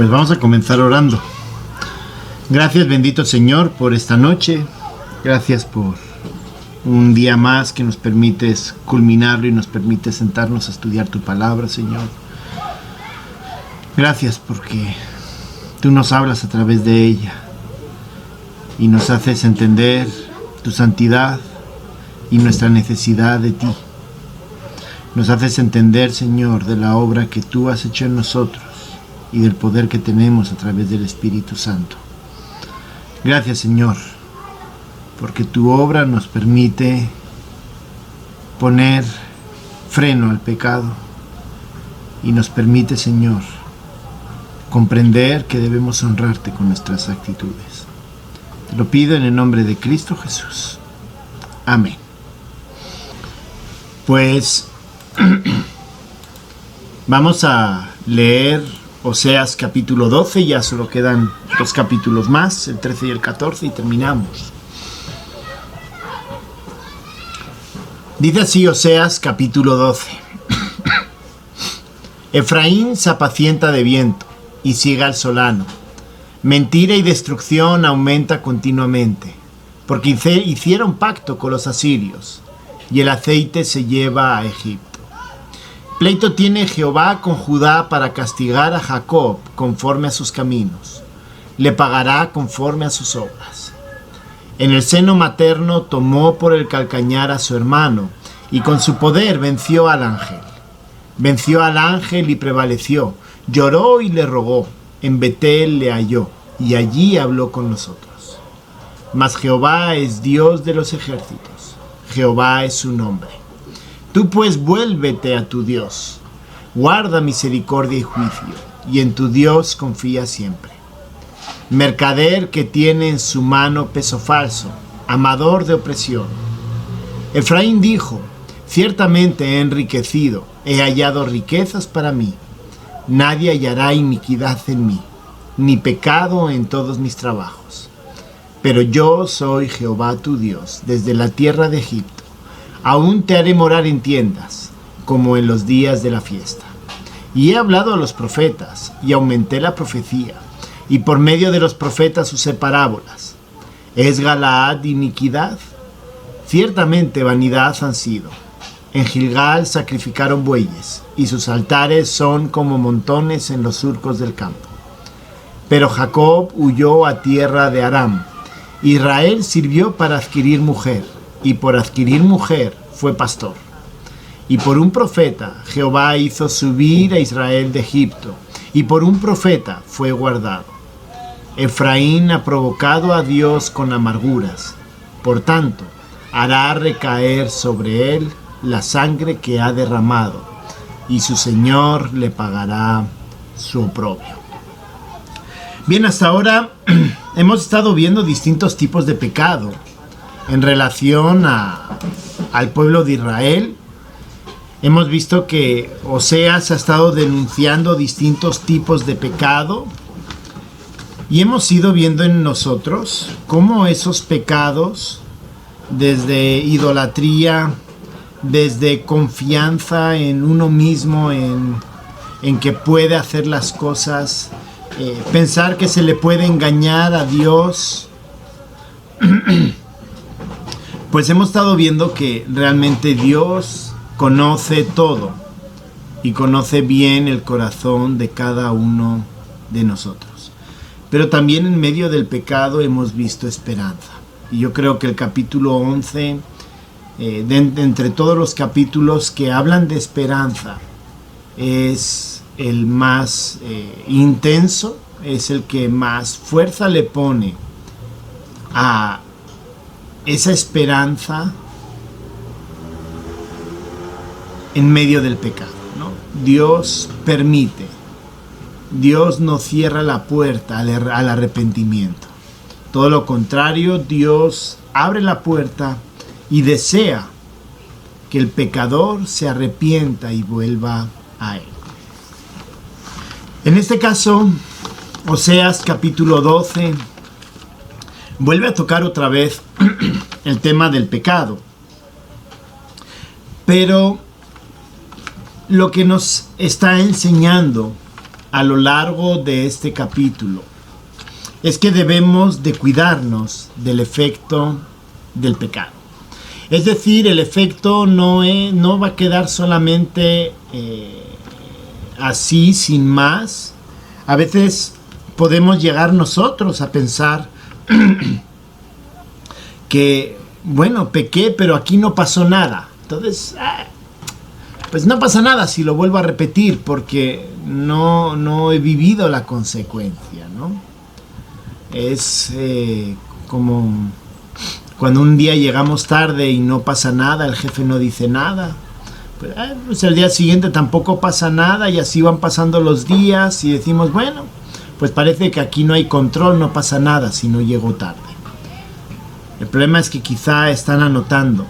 Pues vamos a comenzar orando. Gracias, bendito Señor, por esta noche. Gracias por un día más que nos permites culminarlo y nos permites sentarnos a estudiar tu palabra, Señor. Gracias porque tú nos hablas a través de ella y nos haces entender tu santidad y nuestra necesidad de ti. Nos haces entender, Señor, de la obra que tú has hecho en nosotros y del poder que tenemos a través del Espíritu Santo. Gracias, Señor, porque tu obra nos permite poner freno al pecado y nos permite, Señor, comprender que debemos honrarte con nuestras actitudes. Te lo pido en el nombre de Cristo Jesús. Amén. Pues vamos a leer Oseas capítulo 12, ya solo quedan 2 capítulos más, el 13 y el 14, y terminamos. Dice así Oseas capítulo 12. Efraín se apacienta de viento y sigue al solano. Mentira y destrucción aumenta continuamente, porque hicieron pacto con los asirios, y el aceite se lleva a Egipto. Pleito tiene Jehová con Judá para castigar a Jacob conforme a sus caminos. Le pagará conforme a sus obras. En el seno materno tomó por el calcañar a su hermano, y con su poder venció al ángel. Venció al ángel y prevaleció. Lloró y le rogó. En Betel le halló, y allí habló con nosotros. Mas Jehová es Dios de los ejércitos. Jehová es su nombre. Tú pues vuélvete a tu Dios, guarda misericordia y juicio, y en tu Dios confía siempre. Mercader que tiene en su mano peso falso, amador de opresión. Efraín dijo, ciertamente he enriquecido, he hallado riquezas para mí. Nadie hallará iniquidad en mí, ni pecado en todos mis trabajos. Pero yo soy Jehová tu Dios, desde la tierra de Egipto. Aún te haré morar en tiendas, como en los días de la fiesta. Y he hablado a los profetas, y aumenté la profecía, y por medio de los profetas usé parábolas. ¿Es Galaad iniquidad? Ciertamente vanidad han sido. En Gilgal sacrificaron bueyes, y sus altares son como montones en los surcos del campo. Pero Jacob huyó a tierra de Aram. Israel sirvió para adquirir mujer, y por adquirir mujer fue pastor. Y por un profeta Jehová hizo subir a Israel de Egipto, y por un profeta fue guardado. Efraín ha provocado a Dios con amarguras, por tanto hará recaer sobre él la sangre que ha derramado, y su Señor le pagará su oprobio. Bien, hasta ahora hemos estado viendo distintos tipos de pecado en relación al pueblo de Israel. Hemos visto que Oseas ha estado denunciando distintos tipos de pecado y hemos ido viendo en nosotros cómo esos pecados, desde idolatría, desde confianza en uno mismo, en que puede hacer las cosas, pensar que se le puede engañar a Dios, pues hemos estado viendo que realmente Dios conoce todo y conoce bien el corazón de cada uno de nosotros. Pero también en medio del pecado hemos visto esperanza. Y yo creo que el capítulo 11, entre todos los capítulos que hablan de esperanza, es el más intenso, es el que más fuerza le pone a esa esperanza en medio del pecado, ¿no? Dios permite, Dios no cierra la puerta al arrepentimiento. Todo lo contrario, Dios abre la puerta y desea que el pecador se arrepienta y vuelva a Él. En este caso, Oseas capítulo 12 vuelve a tocar otra vez el tema del pecado. Pero lo que nos está enseñando a lo largo de este capítulo es que debemos de cuidarnos del efecto del pecado. Es decir, el efecto no va a quedar solamente así, sin más. A veces podemos llegar nosotros a pensar que, bueno, pequé, pero aquí no pasó nada. Entonces, pues no pasa nada si lo vuelvo a repetir, porque no he vivido la consecuencia, ¿no? Es como cuando un día llegamos tarde y no pasa nada, el jefe no dice nada. Pues el día siguiente tampoco pasa nada y así van pasando los días y decimos, bueno, pues parece que aquí no hay control, no pasa nada si no llego tarde. El problema es que quizá están anotando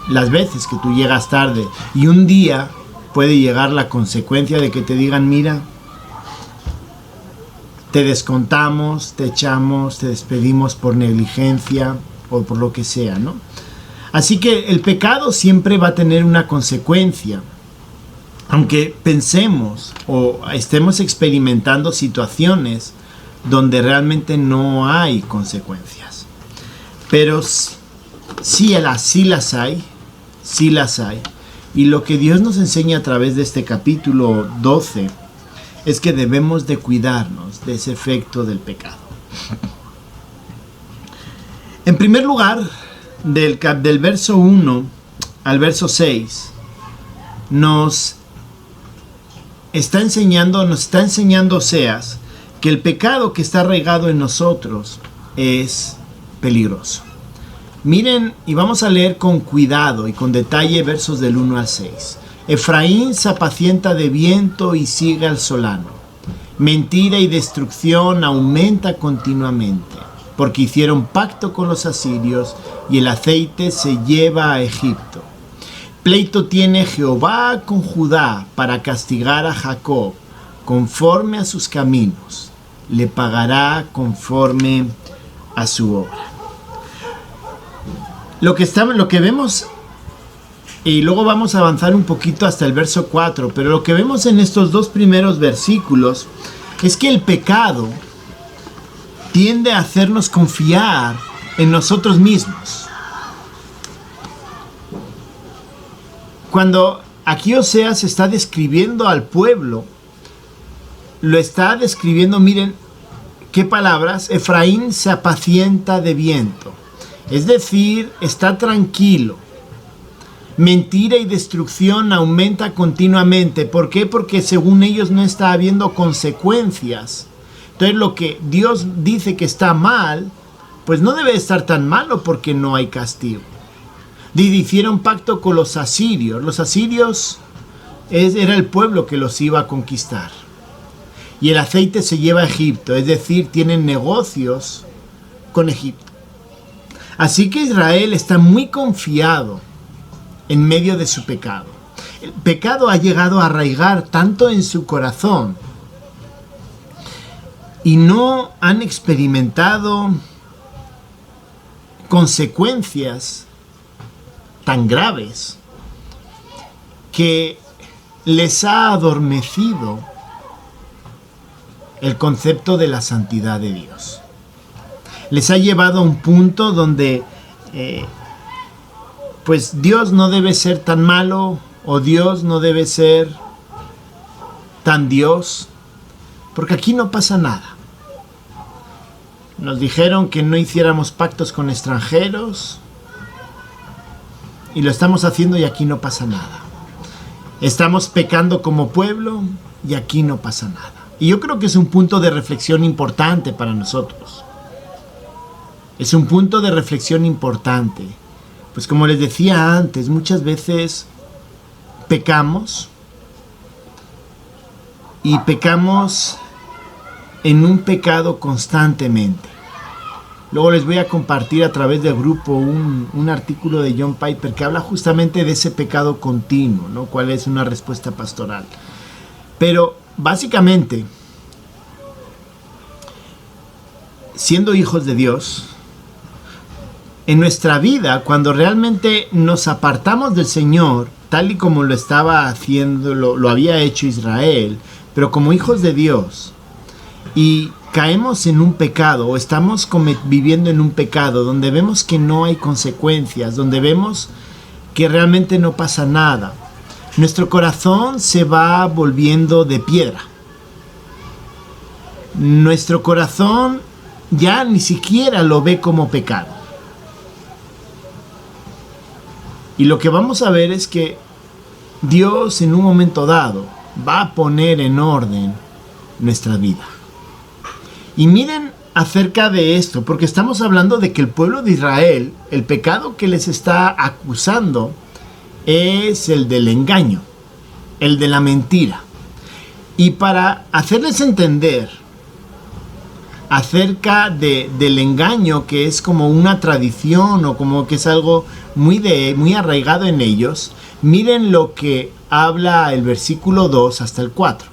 las veces que tú llegas tarde y un día puede llegar la consecuencia de que te digan, mira, te descontamos, te echamos, te despedimos por negligencia o por lo que sea, ¿no? Así que el pecado siempre va a tener una consecuencia, aunque pensemos o estemos experimentando situaciones donde realmente no hay consecuencias. Pero sí las hay. Y lo que Dios nos enseña a través de este capítulo 12 es que debemos de cuidarnos de ese efecto del pecado. En primer lugar, del verso 1 al verso 6, nos está enseñando Oseas que el pecado que está arraigado en nosotros es peligroso. Miren, y vamos a leer con cuidado y con detalle versos del 1 al 6. Efraín se apacienta de viento y sigue al solano. Mentira y destrucción aumenta continuamente, porque hicieron pacto con los asirios y el aceite se lleva a Egipto. Pleito tiene Jehová con Judá para castigar a Jacob conforme a sus caminos. Le pagará conforme a su obra. Lo que vemos, y luego vamos a avanzar un poquito hasta el verso 4, pero lo que vemos en estos dos primeros versículos es que el pecado tiende a hacernos confiar en nosotros mismos. Cuando aquí Oseas está describiendo al pueblo, lo está describiendo, miren qué palabras: Efraín se apacienta de viento, es decir, está tranquilo. Mentira y destrucción aumenta continuamente. ¿Por qué? Porque según ellos no está habiendo consecuencias. Entonces lo que Dios dice que está mal, pues no debe estar tan malo porque no hay castigo. Hicieron pacto con los asirios. Los asirios era el pueblo que los iba a conquistar. Y el aceite se lleva a Egipto, es decir, tienen negocios con Egipto. Así que Israel está muy confiado en medio de su pecado. El pecado ha llegado a arraigar tanto en su corazón y no han experimentado consecuencias tan graves que les ha adormecido el concepto de la santidad de Dios. Les ha llevado a un punto donde pues Dios no debe ser tan malo, o Dios no debe ser tan Dios, porque aquí no pasa nada. Nos dijeron que no hiciéramos pactos con extranjeros y lo estamos haciendo y aquí no pasa nada. Estamos pecando como pueblo y aquí no pasa nada. Y yo creo que es un punto de reflexión importante para nosotros. Es un punto de reflexión importante. Pues como les decía antes, muchas veces pecamos y pecamos en un pecado constantemente. Luego les voy a compartir a través del grupo un artículo de John Piper que habla justamente de ese pecado continuo, ¿no? ¿Cuál es una respuesta pastoral? Pero básicamente, siendo hijos de Dios, en nuestra vida, cuando realmente nos apartamos del Señor, tal y como lo estaba haciendo, lo había hecho Israel, Pero como hijos de Dios, y caemos en un pecado, o estamos viviendo en un pecado donde vemos que no hay consecuencias, donde vemos que realmente no pasa nada, nuestro corazón se va volviendo de piedra. Nuestro corazón ya ni siquiera lo ve como pecado. Y lo que vamos a ver es que Dios en un momento dado va a poner en orden nuestra vida. Y miren acerca de esto, porque estamos hablando de que el pueblo de Israel, el pecado que les está acusando es el del engaño, el de la mentira. Y para hacerles entender acerca del engaño, que es como una tradición o como que es algo muy arraigado en ellos, miren lo que habla el versículo 2 hasta el 4.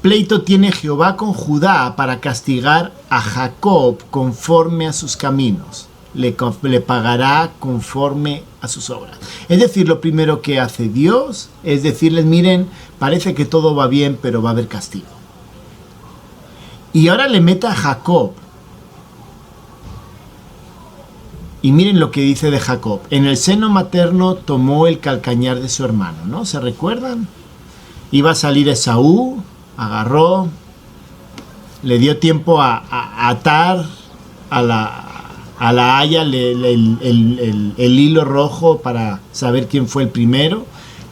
Pleito tiene Jehová con Judá para castigar a Jacob conforme a sus caminos. Le pagará conforme a sus obras. Es decir, lo primero que hace Dios es decirles, miren, parece que todo va bien, pero va a haber castigo. Y ahora le mete a Jacob. Y miren lo que dice de Jacob. En el seno materno tomó el calcañar de su hermano, ¿no? ¿Se recuerdan? Iba a salir Esaú, agarró, le dio tiempo a atar a la haya el hilo rojo para saber quién fue el primero,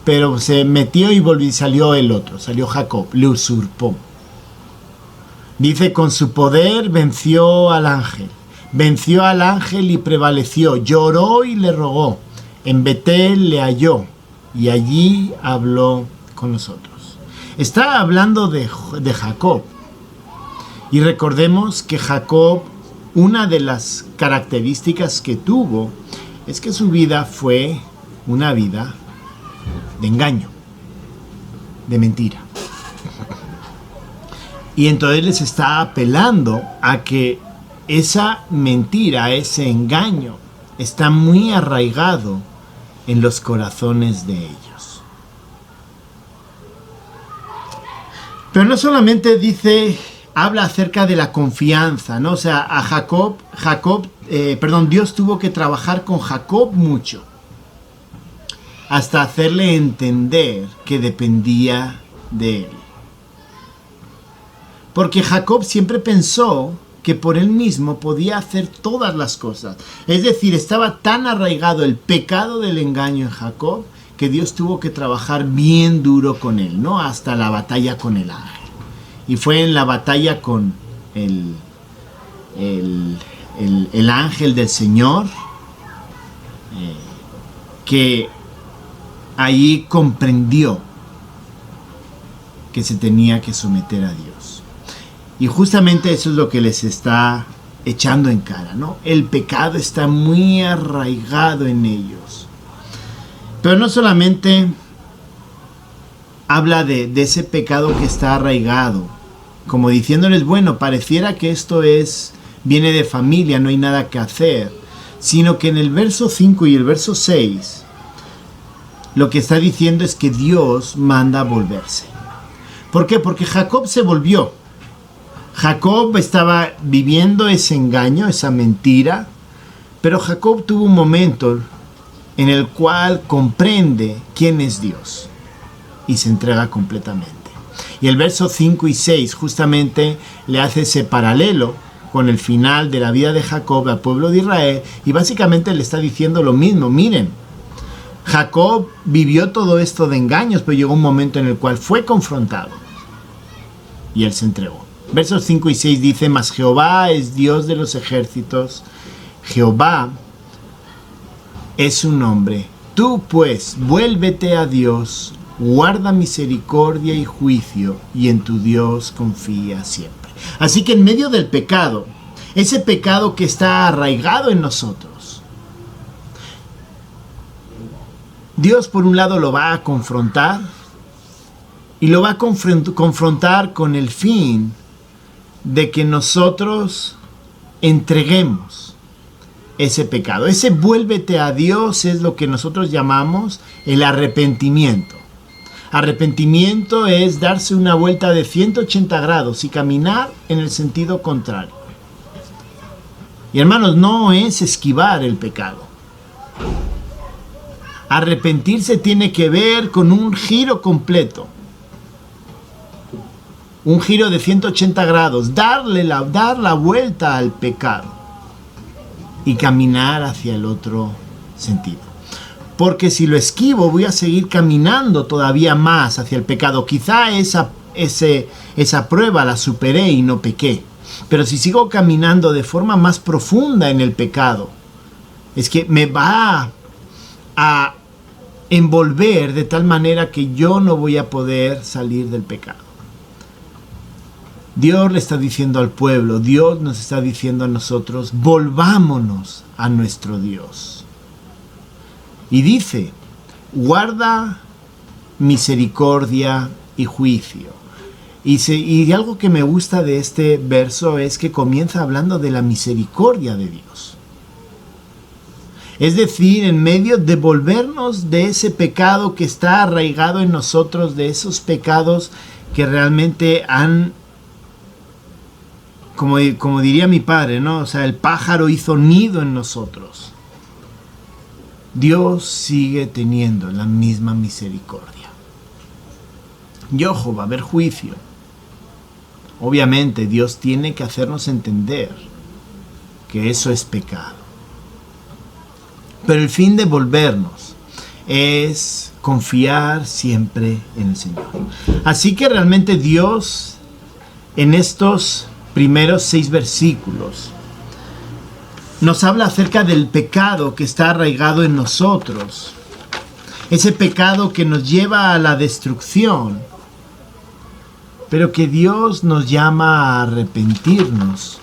pero se metió y salió el otro, salió Jacob, le usurpó. Dice, con su poder venció al ángel y prevaleció, lloró y le rogó, en Betel le halló y allí habló con nosotros. Está hablando de Jacob. Y recordemos que Jacob, una de las características que tuvo es que su vida fue una vida de engaño, de mentira. Y entonces les está apelando a que esa mentira, ese engaño, está muy arraigado en los corazones de ellos. Pero no solamente habla acerca de la confianza, ¿no? O sea, a Dios tuvo que trabajar con Jacob mucho, hasta hacerle entender que dependía de él. Porque Jacob siempre pensó que por él mismo podía hacer todas las cosas. Es decir, estaba tan arraigado el pecado del engaño en Jacob que Dios tuvo que trabajar bien duro con él, ¿no? Hasta la batalla con el ángel. Y fue en la batalla con el ángel del Señor que ahí comprendió que se tenía que someter a Dios. Y justamente eso es lo que les está echando en cara, ¿no? El pecado está muy arraigado en ellos. Pero no solamente habla de ese pecado que está arraigado, como diciéndoles, bueno, pareciera que esto viene de familia, no hay nada que hacer, sino que en el verso 5 y el verso 6, lo que está diciendo es que Dios manda a volverse. ¿Por qué? Porque Jacob se volvió. Jacob estaba viviendo ese engaño, esa mentira, pero Jacob tuvo un momento en el cual comprende quién es Dios y se entrega completamente. Y el verso 5 y 6 justamente le hace ese paralelo con el final de la vida de Jacob al pueblo de Israel y básicamente le está diciendo lo mismo. Miren, Jacob vivió todo esto de engaños, pero llegó un momento en el cual fue confrontado y él se entregó. Versos 5 y 6 dice, mas Jehová es Dios de los ejércitos, Jehová es su nombre. Tú pues, vuélvete a Dios, guarda misericordia y juicio, y en tu Dios confía siempre. Así que en medio del pecado, ese pecado que está arraigado en nosotros, Dios por un lado lo va a confrontar, y lo va a confrontar con el fin de que nosotros entreguemos ese pecado. Ese vuélvete a Dios es lo que nosotros llamamos el arrepentimiento. Arrepentimiento es darse una vuelta de 180 grados y caminar en el sentido contrario. Y hermanos, no es esquivar el pecado. Arrepentirse tiene que ver con un giro completo. Un giro de 180 grados. Dar la vuelta al pecado. Y caminar hacia el otro sentido. Porque si lo esquivo voy a seguir caminando todavía más hacia el pecado. Quizá esa prueba la superé y no pequé. Pero si sigo caminando de forma más profunda en el pecado, es que me va a envolver de tal manera que yo no voy a poder salir del pecado. Dios le está diciendo al pueblo, Dios nos está diciendo a nosotros, volvámonos a nuestro Dios. Y dice, guarda misericordia y juicio. Y algo que me gusta de este verso es que comienza hablando de la misericordia de Dios. Es decir, en medio de volvernos de ese pecado que está arraigado en nosotros, de esos pecados que realmente han, como diría mi padre, ¿no? O sea, el pájaro hizo nido en nosotros. Dios sigue teniendo la misma misericordia. Y ojo, va a haber juicio. Obviamente Dios tiene que hacernos entender que eso es pecado. Pero el fin de volvernos es confiar siempre en el Señor. Así que realmente Dios, en estos primeros 6 versículos, nos habla acerca del pecado que está arraigado en nosotros. Ese pecado que nos lleva a la destrucción. Pero que Dios nos llama a arrepentirnos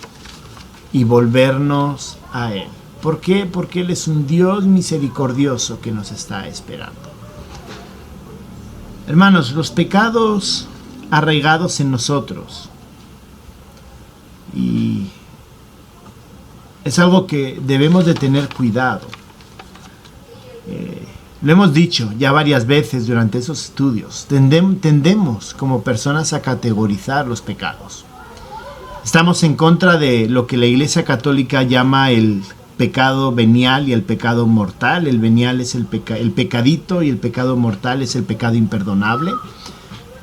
y volvernos a Él. ¿Por qué? Porque Él es un Dios misericordioso que nos está esperando. Hermanos, los pecados arraigados en nosotros. Y es algo que debemos de tener cuidado. Lo hemos dicho ya varias veces durante esos estudios. Tendemos como personas a categorizar los pecados. Estamos en contra de lo que la Iglesia Católica llama el pecado venial y el pecado mortal. El venial es el pecadito y el pecado mortal es el pecado imperdonable.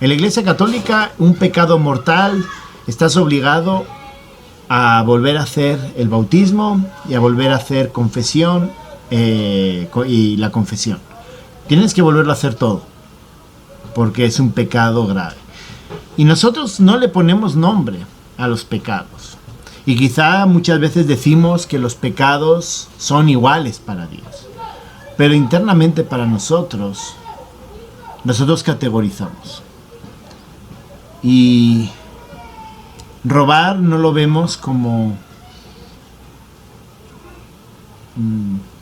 En la Iglesia Católica, un pecado mortal, estás obligado a volver a hacer el bautismo y a volver a hacer confesión y la confesión. Tienes que volverlo a hacer todo porque es un pecado grave. Y nosotros no le ponemos nombre a los pecados. Y quizá muchas veces decimos que los pecados son iguales para Dios. Pero internamente para nosotros categorizamos. Y robar no lo vemos como,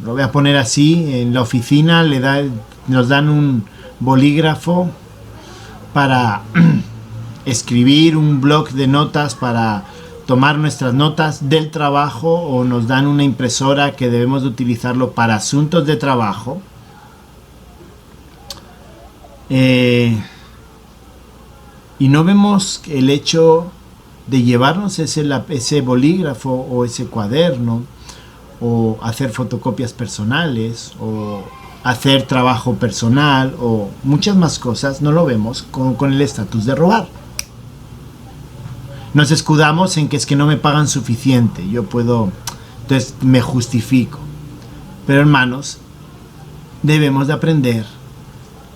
lo voy a poner así, en la oficina nos dan un bolígrafo para escribir un bloc de notas para tomar nuestras notas del trabajo, o nos dan una impresora que debemos de utilizarlo para asuntos de trabajo. Y no vemos el hecho de llevarnos ese bolígrafo o ese cuaderno, o hacer fotocopias personales, o hacer trabajo personal, o muchas más cosas, no lo vemos con el estatus de robar. Nos escudamos en que es que no me pagan suficiente, entonces me justifico. Pero hermanos, debemos de aprender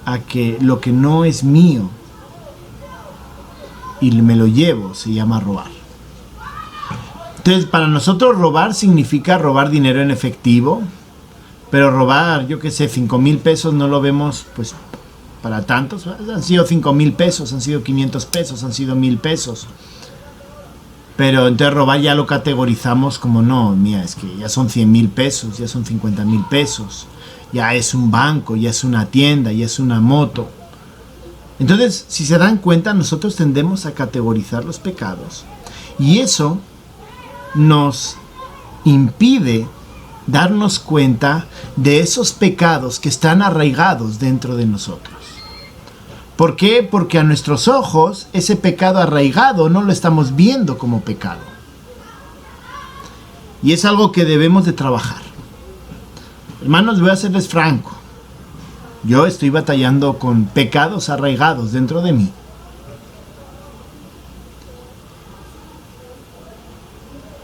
a que lo que no es mío y me lo llevo se llama robar. Entonces, para nosotros robar significa robar dinero en efectivo, pero robar, 5,000 pesos no lo vemos pues para tantos. Han sido 5,000 pesos, han sido 500 pesos, han sido 1,000 pesos. Pero entonces robar ya lo categorizamos como no, mira, es que ya son 100,000 pesos, ya son 50,000 pesos, ya es un banco, ya es una tienda, ya es una moto. Entonces, si se dan cuenta, nosotros tendemos a categorizar los pecados. Y eso nos impide darnos cuenta de esos pecados que están arraigados dentro de nosotros. ¿Por qué? Porque a nuestros ojos ese pecado arraigado no lo estamos viendo como pecado. Y es algo que debemos de trabajar. Hermanos, voy a serles franco. Yo estoy batallando con pecados arraigados dentro de mí.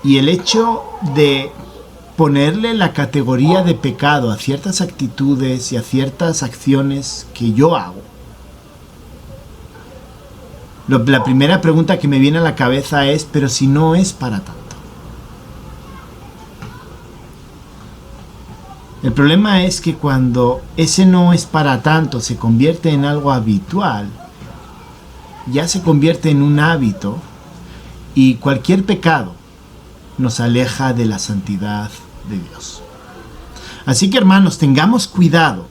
Y el hecho de ponerle la categoría de pecado a ciertas actitudes y a ciertas acciones que yo hago. La primera pregunta que me viene a la cabeza es, pero si no es para tanto. El problema es que cuando ese no es para tanto se convierte en algo habitual, ya se convierte en un hábito y cualquier pecado nos aleja de la santidad de Dios. Así que, hermanos, tengamos cuidado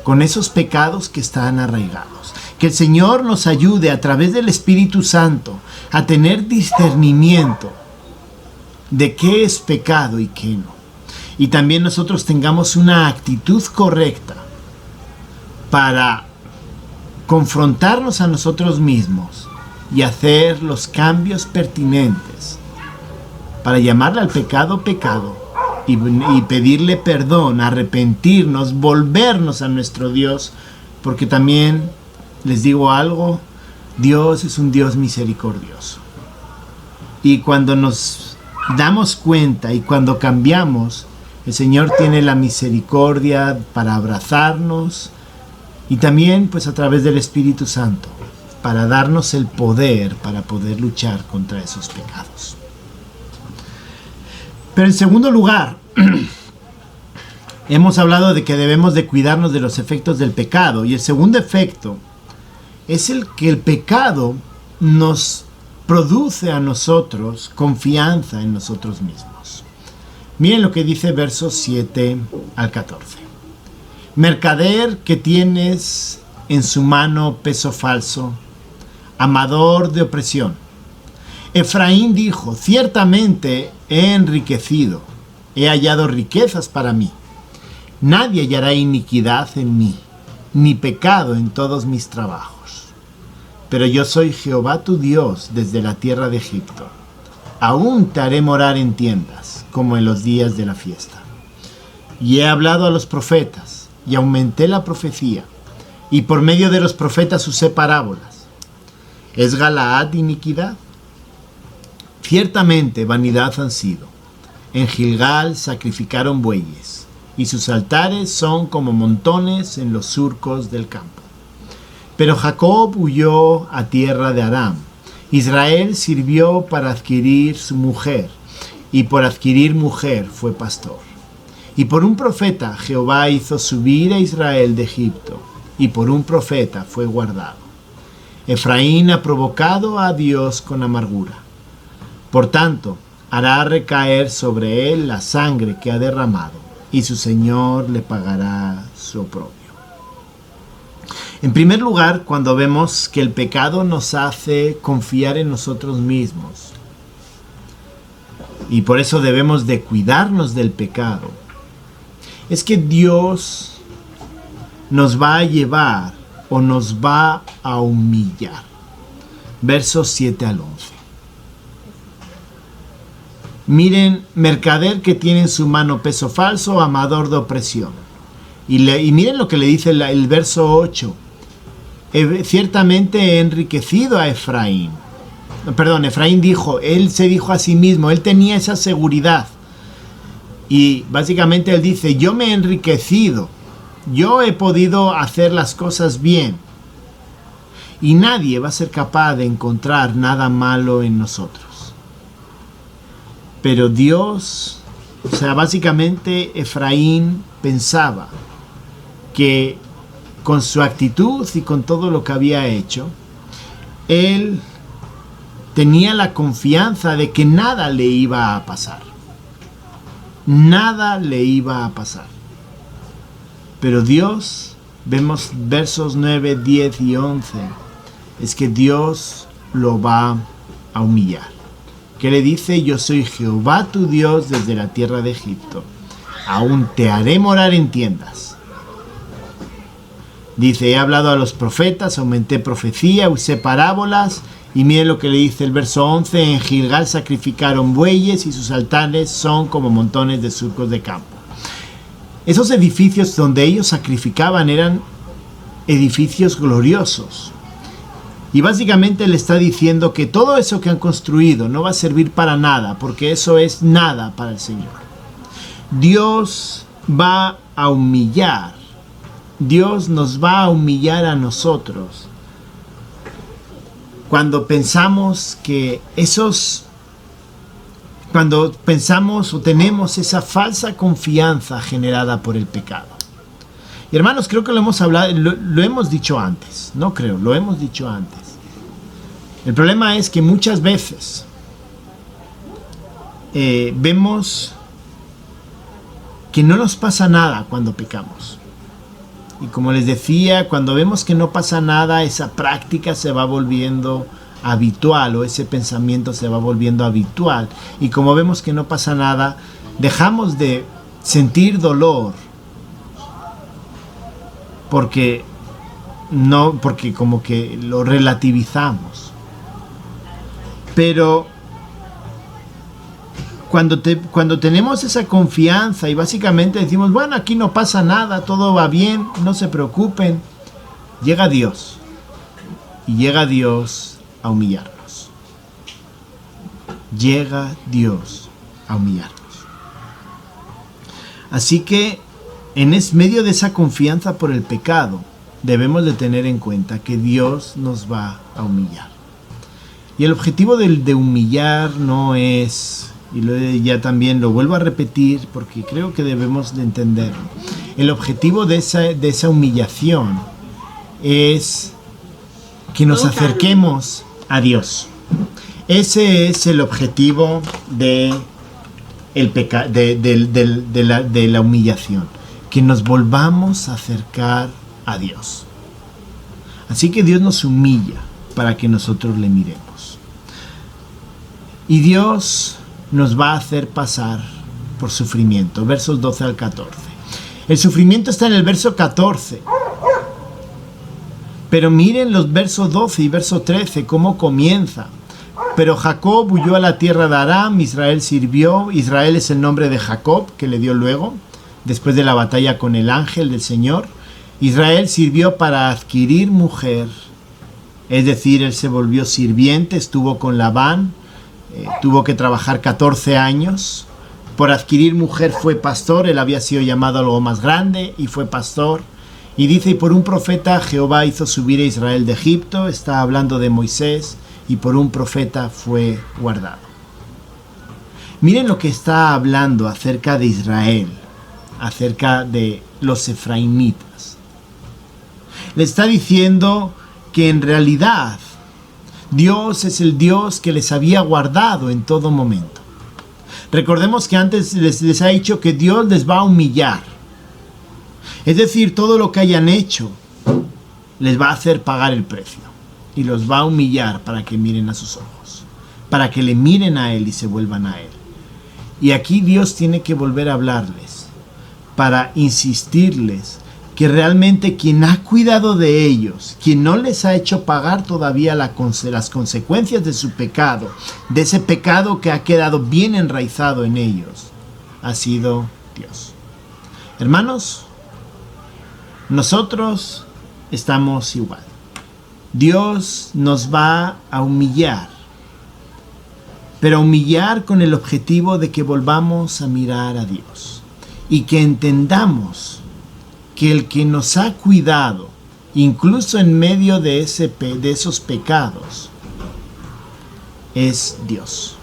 con esos pecados que están arraigados. Que el Señor nos ayude a través del Espíritu Santo a tener discernimiento de qué es pecado y qué no. Y también nosotros tengamos una actitud correcta para confrontarnos a nosotros mismos y hacer los cambios pertinentes para llamarle al pecado pecado y pedirle perdón, arrepentirnos, volvernos a nuestro Dios, porque también les digo algo, Dios es un Dios misericordioso. Y cuando nos damos cuenta y cuando cambiamos, el Señor tiene la misericordia para abrazarnos y también pues a través del Espíritu Santo para darnos el poder para poder luchar contra esos pecados. Pero en segundo lugar, hemos hablado de que debemos de cuidarnos de los efectos del pecado, y el segundo efecto es el que el pecado nos produce a nosotros confianza en nosotros mismos. Miren lo que dice versos 7 al 14. Mercader que tienes en su mano peso falso, amador de opresión. Efraín dijo, ciertamente he enriquecido, he hallado riquezas para mí. Nadie hallará iniquidad en mí, ni pecado en todos mis trabajos. Pero yo soy Jehová tu Dios desde la tierra de Egipto. Aún te haré morar en tiendas, como en los días de la fiesta. Y he hablado a los profetas, y aumenté la profecía, y por medio de los profetas usé parábolas. ¿Es Galaad iniquidad? Ciertamente vanidad han sido. En Gilgal sacrificaron bueyes, y sus altares son como montones en los surcos del campo. Pero Jacob huyó a tierra de Aram. Israel sirvió para adquirir su mujer, y por adquirir mujer fue pastor. Y por un profeta Jehová hizo subir a Israel de Egipto, y por un profeta fue guardado. Efraín ha provocado a Dios con amargura. Por tanto, hará recaer sobre él la sangre que ha derramado, y su Señor le pagará su oprobio. En primer lugar, cuando vemos que el pecado nos hace confiar en nosotros mismos, y por eso debemos de cuidarnos del pecado, es que Dios nos va a llevar o nos va a humillar. Versos 7 al 11. Miren, mercader que tiene en su mano peso falso, amador de opresión. Y miren lo que le dice el verso 8. Ciertamente he enriquecido a Efraín. Perdón, Efraín dijo, él se dijo a sí mismo, él tenía esa seguridad. Y básicamente él dice, yo me he enriquecido, yo he podido hacer las cosas bien. Y nadie va a ser capaz de encontrar nada malo en nosotros. Pero Dios, o sea, básicamente Efraín pensaba que con su actitud y con todo lo que había hecho, él tenía la confianza de que nada le iba a pasar. Nada le iba a pasar. Pero Dios, vemos versos 9, 10 y 11, es que Dios lo va a humillar. Que le dice, yo soy Jehová tu Dios desde la tierra de Egipto. Aún te haré morar en tiendas. Dice, he hablado a los profetas, aumenté profecía, usé parábolas. Y miren lo que le dice el verso 11, en Gilgal sacrificaron bueyes y sus altares son como montones de surcos de campo. Esos edificios donde ellos sacrificaban eran edificios gloriosos. Y básicamente le está diciendo que todo eso que han construido no va a servir para nada, porque eso es nada para el Señor. Dios va a humillar. Dios nos va a humillar a nosotros. Cuando pensamos o tenemos esa falsa confianza generada por el pecado. Y hermanos, creo que lo hemos dicho antes. No creo, lo hemos dicho antes. El problema es que muchas veces vemos que no nos pasa nada cuando pecamos. Y como les decía, cuando vemos que no pasa nada, esa práctica se va volviendo habitual, o ese pensamiento se va volviendo habitual. Y como vemos que no pasa nada, dejamos de sentir dolor porque como que lo relativizamos. Pero cuando tenemos esa confianza y básicamente decimos, bueno, aquí no pasa nada, todo va bien, no se preocupen, llega Dios. Y llega Dios a humillarnos. Llega Dios a humillarnos. Así que en medio de esa confianza por el pecado, debemos de tener en cuenta que Dios nos va a humillar. Y el objetivo de humillar no es... Y ya también lo vuelvo a repetir porque creo que debemos de entenderlo. El objetivo de esa humillación es que nos acerquemos a Dios. Ese es el objetivo de la humillación. Que nos volvamos a acercar a Dios. Así que Dios nos humilla para que nosotros le miremos. Y Dios nos va a hacer pasar por sufrimiento. Versos 12 al 14. El sufrimiento está en el verso 14. Pero miren los versos 12 y verso 13, cómo comienza. Pero Jacob huyó a la tierra de Aram, Israel sirvió. Israel es el nombre de Jacob, que le dio luego, después de la batalla con el ángel del Señor. Israel sirvió para adquirir mujer. Es decir, él se volvió sirviente, estuvo con Labán. Tuvo que trabajar 14 años. Por adquirir mujer fue pastor. Él había sido llamado a algo más grande y fue pastor. Y dice, y por un profeta Jehová hizo subir a Israel de Egipto. Está hablando de Moisés. Y por un profeta fue guardado. Miren lo que está hablando acerca de Israel. Acerca de los efraimitas. Le está diciendo que en realidad Dios es el Dios que les había guardado en todo momento. Recordemos que antes les ha dicho que Dios les va a humillar. Es decir, todo lo que hayan hecho les va a hacer pagar el precio. Y los va a humillar para que miren a sus ojos. Para que le miren a Él y se vuelvan a Él. Y aquí Dios tiene que volver a hablarles. Para insistirles que realmente quien ha cuidado de ellos, quien no les ha hecho pagar todavía las consecuencias de su pecado, de ese pecado que ha quedado bien enraizado en ellos, ha sido Dios. Hermanos, nosotros estamos igual. Dios nos va a humillar, pero humillar con el objetivo de que volvamos a mirar a Dios y que entendamos que el que nos ha cuidado, incluso en medio de esos pecados, es Dios.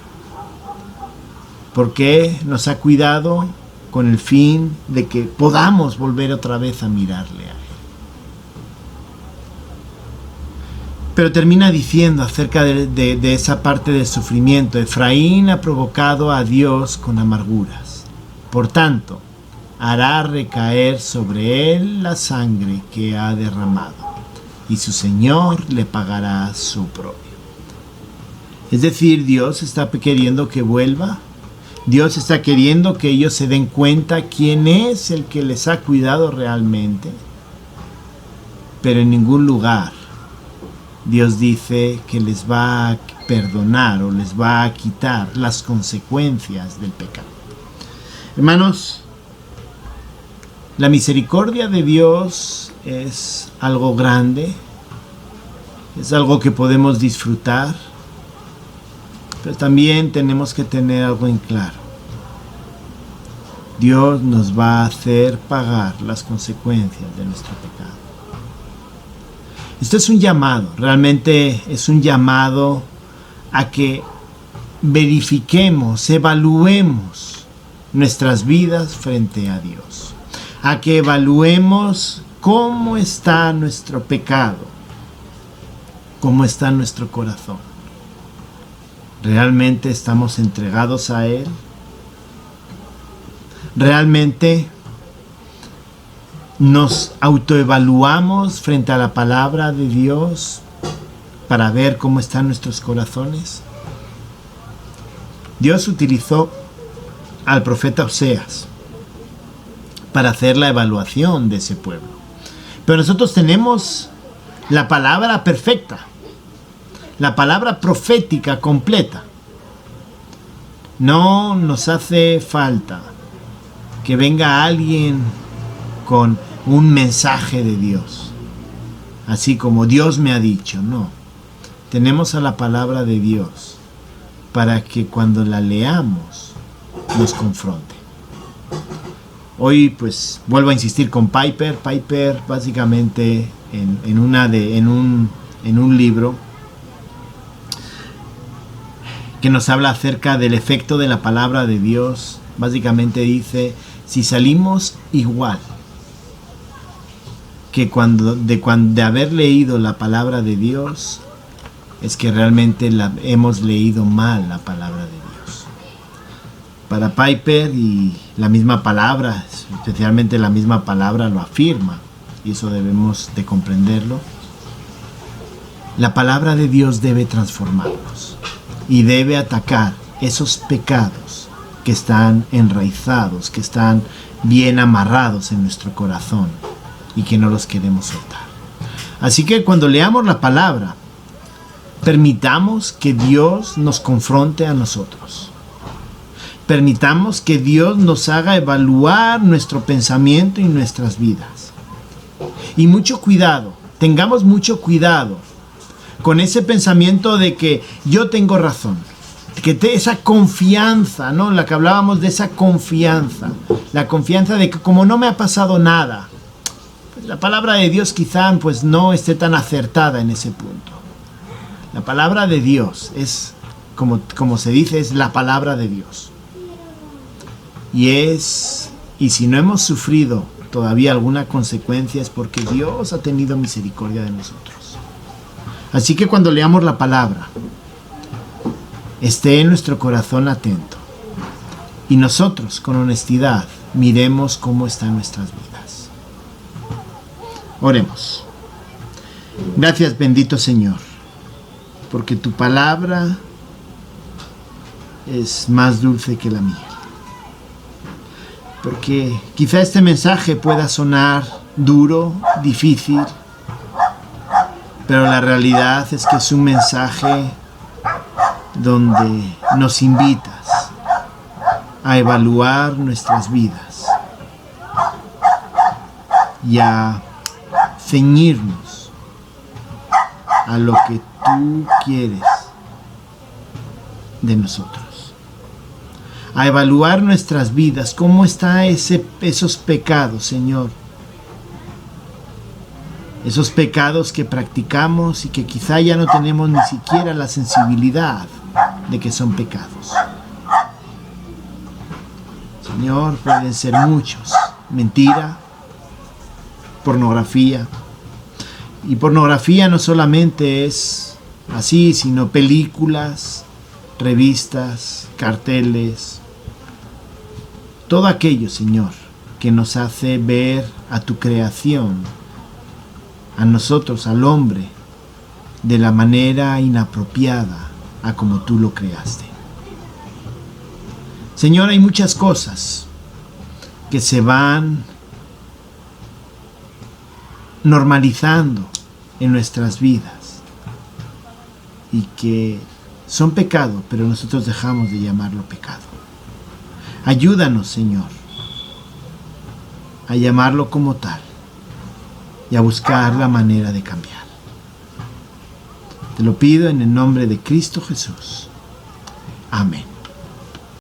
Porque nos ha cuidado con el fin de que podamos volver otra vez a mirarle a Él. Pero termina diciendo acerca de esa parte del sufrimiento, Efraín ha provocado a Dios con amarguras. Por tanto, hará recaer sobre él la sangre que ha derramado, y su Señor le pagará su propio. Es decir, Dios está queriendo que vuelva. Dios está queriendo que ellos se den cuenta quién es el que les ha cuidado realmente. pero en ningún lugar Dios dice que les va a perdonar o les va a quitar las consecuencias del pecado. Hermanos, la misericordia de Dios es algo grande, es algo que podemos disfrutar, pero también tenemos que tener algo en claro. Dios nos va a hacer pagar las consecuencias de nuestro pecado. Esto es un llamado, realmente es un llamado a que verifiquemos, evaluemos nuestras vidas frente a Dios, a que evaluemos cómo está nuestro pecado, cómo está nuestro corazón. ¿Realmente estamos entregados a Él? ¿Realmente nos autoevaluamos frente a la palabra de Dios para ver cómo están nuestros corazones? Dios utilizó al profeta Oseas para hacer la evaluación de ese pueblo. Pero nosotros tenemos la palabra perfecta, la palabra profética completa. No nos hace falta que venga alguien con un mensaje de Dios, así como Dios me ha dicho. No, tenemos a la palabra de Dios para que cuando la leamos nos confronte. Hoy pues vuelvo a insistir con Piper. Piper básicamente en un libro que nos habla acerca del efecto de la palabra de Dios, básicamente dice: si salimos igual que de haber leído la palabra de Dios, es que realmente hemos leído mal la palabra de Dios. Para Piper, y la misma palabra, especialmente la misma palabra lo afirma, y eso debemos de comprenderlo, la palabra de Dios debe transformarnos y debe atacar esos pecados que están enraizados, que están bien amarrados en nuestro corazón y que no los queremos soltar. Así que cuando leamos la palabra, permitamos que Dios nos confronte a nosotros. Permitamos que Dios nos haga evaluar nuestro pensamiento y nuestras vidas. Y mucho cuidado, tengamos mucho cuidado con ese pensamiento de que yo tengo razón. Esa confianza, ¿no? La que hablábamos de esa confianza. La confianza de que como no me ha pasado nada, pues la palabra de Dios quizá pues no esté tan acertada en ese punto. La palabra de Dios es, como se dice, es la palabra de Dios. Y si no hemos sufrido todavía alguna consecuencia, es porque Dios ha tenido misericordia de nosotros. Así que cuando leamos la palabra, esté en nuestro corazón atento, y nosotros con honestidad miremos cómo están nuestras vidas. Oremos. Gracias, bendito Señor, porque tu palabra es más dulce que la miel. Porque quizá este mensaje pueda sonar duro, difícil, pero la realidad es que es un mensaje donde nos invitas a evaluar nuestras vidas y a ceñirnos a lo que tú quieres de nosotros. A evaluar nuestras vidas, cómo están esos pecados, Señor. Esos pecados que practicamos y que quizá ya no tenemos ni siquiera la sensibilidad de que son pecados. Señor, pueden ser muchos. Mentira, pornografía. Y pornografía no solamente es así, sino películas, revistas, carteles. Todo aquello, Señor, que nos hace ver a tu creación, a nosotros, al hombre, de la manera inapropiada a como tú lo creaste. Señor, hay muchas cosas que se van normalizando en nuestras vidas y que son pecado, pero nosotros dejamos de llamarlo pecado. Ayúdanos, Señor, a llamarlo como tal y a buscar la manera de cambiar. Te lo pido en el nombre de Cristo Jesús. Amén.